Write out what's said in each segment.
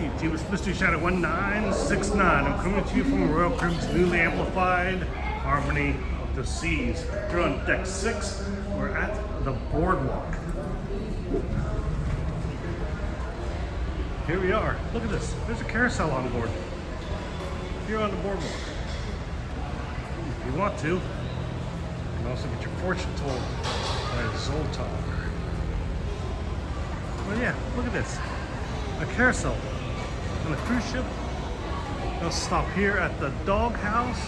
Hey, Team Mystery Shadow 1969. I'm coming to you from Royal Caribbean's newly amplified Harmony of the Seas. We're on deck 6. We're at the Boardwalk. Here we are. Look at this. There's a carousel on board. Here on the Boardwalk. If you want to, you can also get your fortune told by Zoltar. Well, yeah, look at this. A carousel on a cruise ship. They'll stop here at the dog house,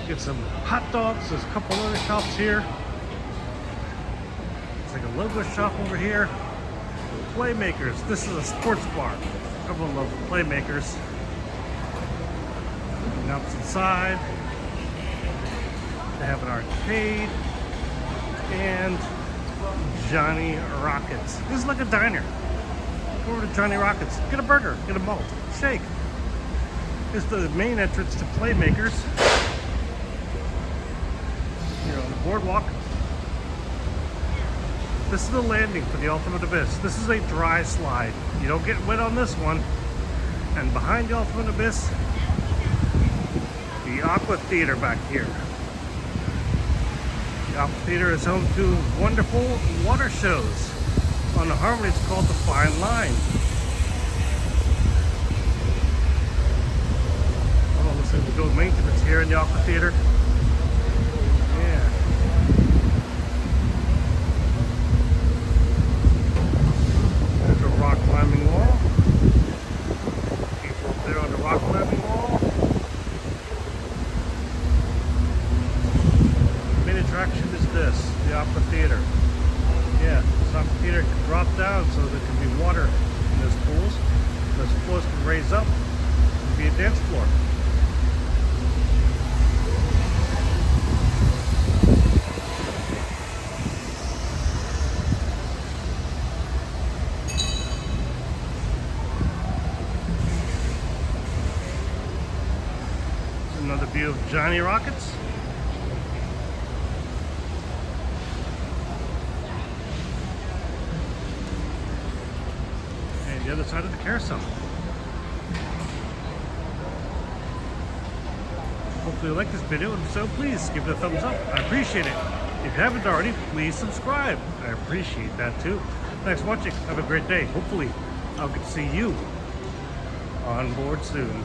get some hot dogs. There's a couple other shops here. It's like a logo shop over here. Playmakers. This is a sports bar. Everyone loves Playmakers. On the opposite side, they have an arcade and Johnny Rockets. This is like a diner. Go over to Johnny Rockets, get a burger, get a malt, shake. Here's the main entrance to Playmakers. Here on the Boardwalk. This is the landing for the Ultimate Abyss. This is a dry slide. You don't get wet on this one. And behind the Ultimate Abyss, the AquaTheater back here. The AquaTheater is home to wonderful water shows. On the Harmony, it's called the Fine Line. Oh, looks like we go maintenance here in the AquaTheater. Yeah. There's a rock climbing wall. People up there on the rock climbing wall. The main attraction is this, the AquaTheater. Yeah, this AquaTheater can drop down so there can be water in those pools. Those floors can raise up and be a dance floor. There's another view of Johnny Rockets. The other side of the carousel. Hopefully you like this video, and if so, please give it a thumbs up. I appreciate it. If you haven't already, please subscribe. I appreciate that too. Thanks for watching. Have a great day. Hopefully I'll get to see you on board soon.